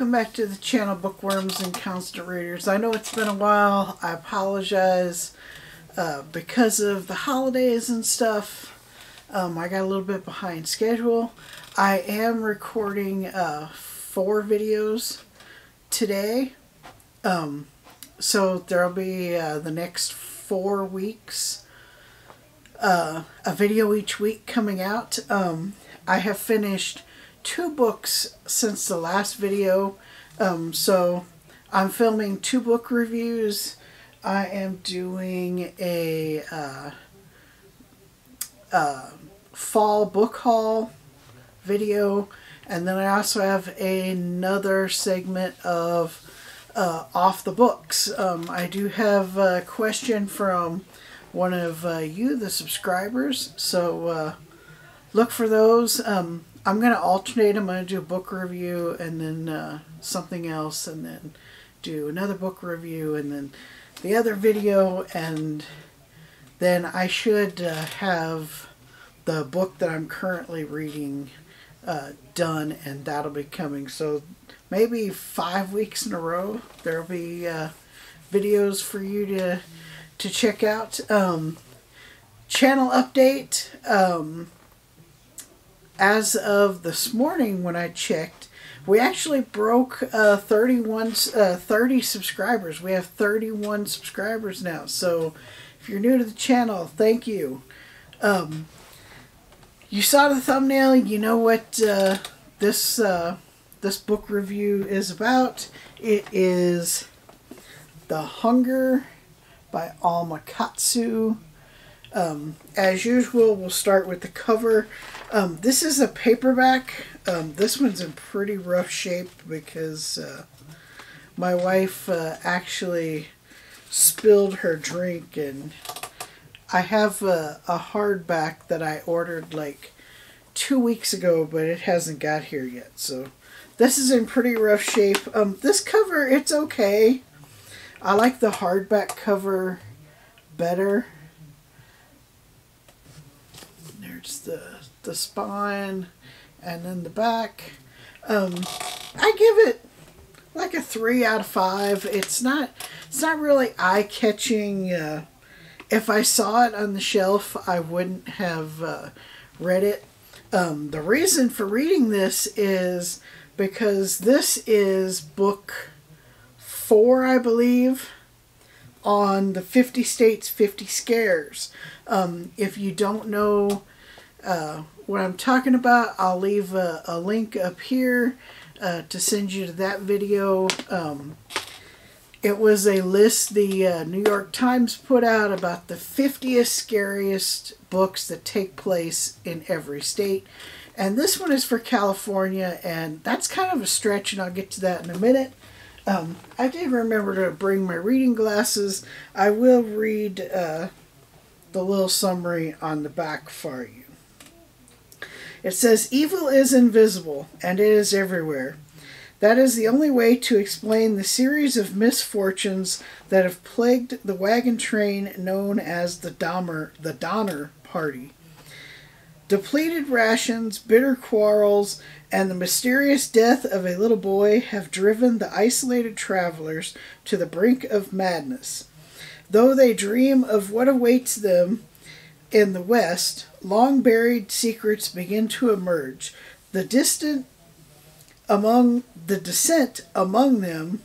Welcome back to the channel, Bookworms and Constant Readers. I know it's been a while. I apologize because of the holidays and stuff. I got a little bit behind schedule. I am recording 4 videos today. So there'll be the next 4 weeks a video each week coming out. I have finished 2 books since the last video, so I'm filming 2 book reviews. I am doing a fall book haul video, and then I also have another segment of off the books. I do have a question from one of you, the subscribers, so look for those. I'm going to alternate. I'm going to do a book review and then something else, and then do another book review and then the other video, and then I should have the book that I'm currently reading done, and that'll be coming. So maybe 5 weeks in a row there'll be videos for you to check out. Channel update. As of this morning when I checked, we actually broke 30 subscribers. We have 31 subscribers now. So if you're new to the channel, thank you. You saw the thumbnail. You know what this book review is about. It is The Hunger by Alma Katsu. As usual, we'll start with the cover. This is a paperback. This one's in pretty rough shape because my wife actually spilled her drink, and I have a hardback that I ordered like 2 weeks ago, but it hasn't got here yet. So this is in pretty rough shape. This cover, it's okay. I like the hardback cover better. There's the spine, and then the back. I give it like a 3 out of 5. It's not really eye-catching. If I saw it on the shelf, I wouldn't have read it. The reason for reading this is because this is book 4, I believe, on the 50 States, 50 Scares. If you don't know what I'm talking about, I'll leave a link up here to send you to that video. It was a list the New York Times put out about the 50th scariest books that take place in every state. And this one is for California, and that's kind of a stretch, and I'll get to that in a minute. I did remember to bring my reading glasses. I will read the little summary on the back for you. It says, "Evil is invisible, and it is everywhere. That is the only way to explain the series of misfortunes that have plagued the wagon train known as the Donner Party. Depleted rations, bitter quarrels, and the mysterious death of a little boy have driven the isolated travelers to the brink of madness. Though they dream of what awaits them in the West, long-buried secrets begin to emerge. The descent among them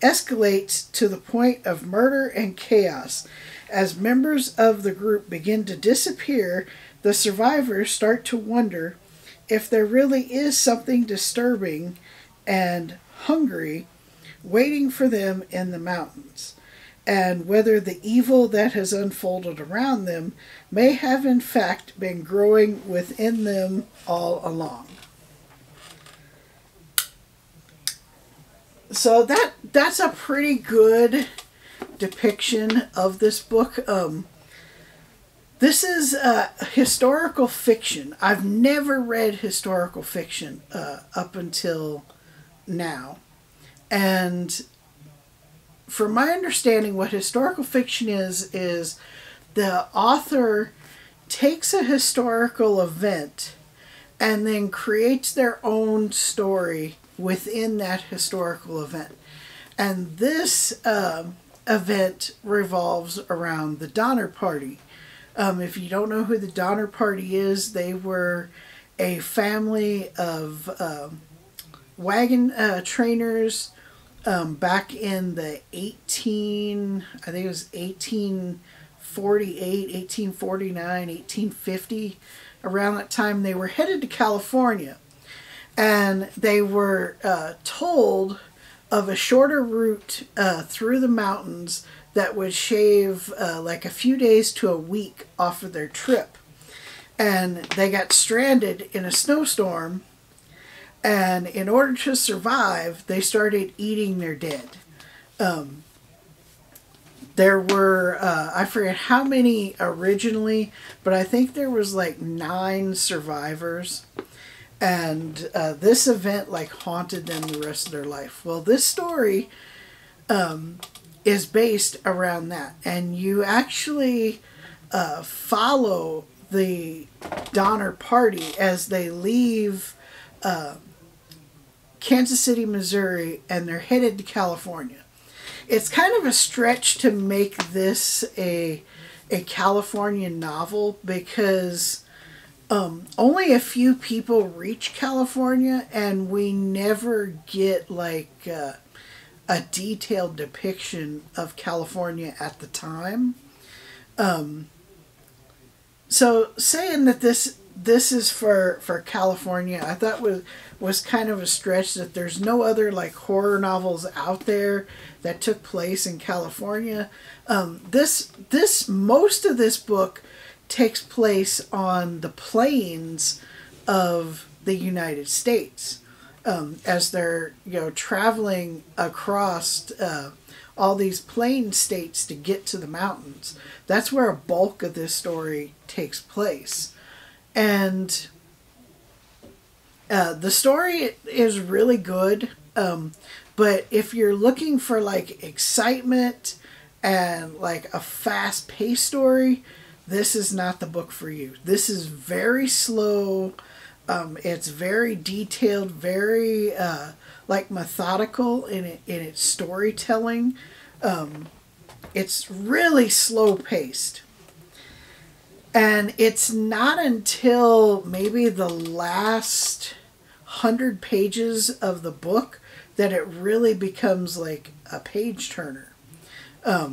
escalates to the point of murder and chaos. As members of the group begin to disappear, the survivors start to wonder if there really is something disturbing and hungry waiting for them in the mountains, and whether the evil that has unfolded around them may have in fact been growing within them all along." So that's a pretty good depiction of this book. This is historical fiction. I've never read historical fiction up until now. And from my understanding, what historical fiction is the author takes a historical event and then creates their own story within that historical event. And this event revolves around the Donner Party. If you don't know who the Donner Party is, they were a family of wagon trainers back in the I think it was 1848, 1849, 1850. Around that time, they were headed to California. And they were told of a shorter route through the mountains that would shave like a few days to a week off of their trip. And they got stranded in a snowstorm, and in order to survive, they started eating their dead. There were, I forget how many originally, but I think there was like 9 survivors. And this event like haunted them the rest of their life. Well, this story is based around that. And you actually follow the Donner Party as they leave Kansas City, Missouri, and they're headed to California. It's kind of a stretch to make this a California novel because only a few people reach California, and we never get like a detailed depiction of California at the time. So saying that this is for California, I thought was kind of a stretch, that there's no other like horror novels out there that took place in California. Most of this book takes place on the plains of the United States, as they're traveling across all these plain states to get to the mountains. That's where a bulk of this story takes place. And the story is really good, but if you're looking for like excitement and like a fast-paced story, this is not the book for you. This is very slow. It's very detailed, very like methodical in its storytelling. It's really slow paced. And it's not until maybe the last 100 pages of the book that it really becomes like a page turner. Up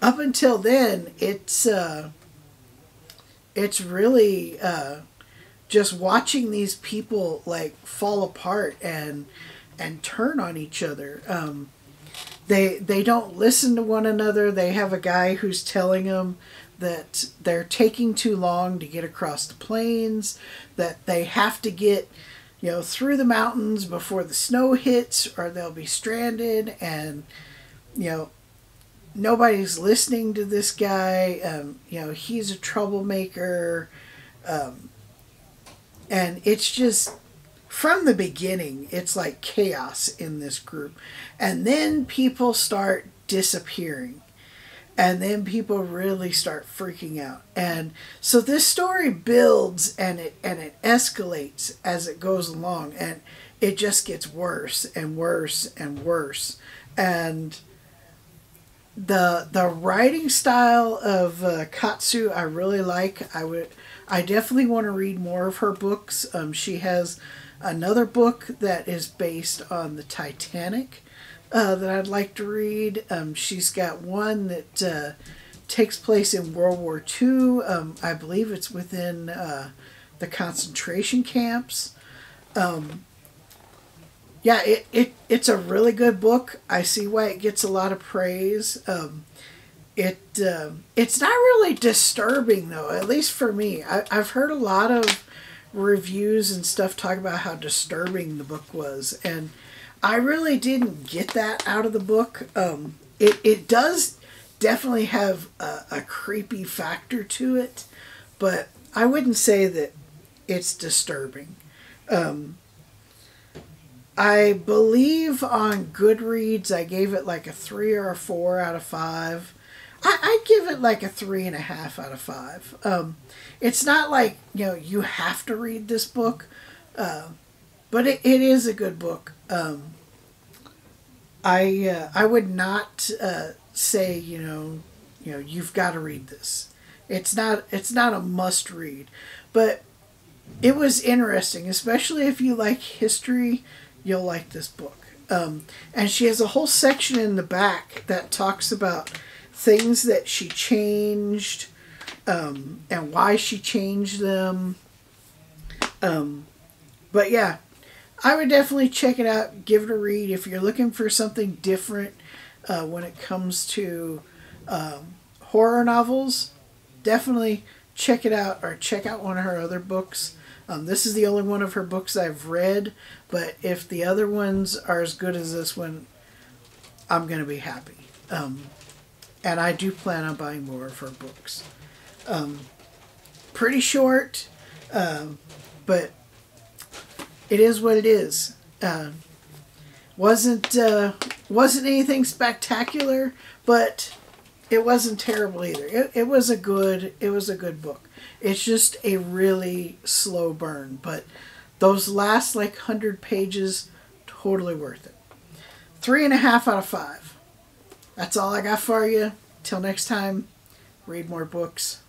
until then, it's really just watching these people like fall apart and turn on each other. They don't listen to one another. They have a guy who's telling them that they're taking too long to get across the plains, that they have to get through the mountains before the snow hits or they'll be stranded, and nobody's listening to this guy. He's a troublemaker. And it's just, from the beginning, it's like chaos in this group. And then people start disappearing. And then people really start freaking out. And so this story builds and it escalates as it goes along. And it just gets worse and worse and worse. And the writing style of Katsu I really like. I definitely want to read more of her books. She has another book that is based on the Titanic that I'd like to read. She's got one that takes place in World War II. I believe it's within the concentration camps. Yeah, it's a really good book. I see why it gets a lot of praise. It's not really disturbing, though, at least for me. I've heard a lot of reviews and stuff talk about how disturbing the book was, and I really didn't get that out of the book. It does definitely have a creepy factor to it, but I wouldn't say that it's disturbing. I believe on Goodreads I gave it like a 3 or a 4 out of 5. I give it like a 3.5 out of 5. It's not like you have to read this book. But it is a good book. I would not say you've got to read this. It's not a must read, but it was interesting, especially if you like history. You'll like this book. And she has a whole section in the back that talks about things that she changed, and why she changed them. But yeah, I would definitely check it out, give it a read if you're looking for something different when it comes to horror novels. Definitely check it out, or check out one of her other books. This is the only one of her books I've read, but if the other ones are as good as this one, I'm going to be happy. And I do plan on buying more of her books. Pretty short, but it is what it is. Wasn't anything spectacular, but it wasn't terrible either. It was a good book. It's just a really slow burn, but those last 100 pages, totally worth it. 3.5 out of 5. That's all I got for you. Till next time, read more books.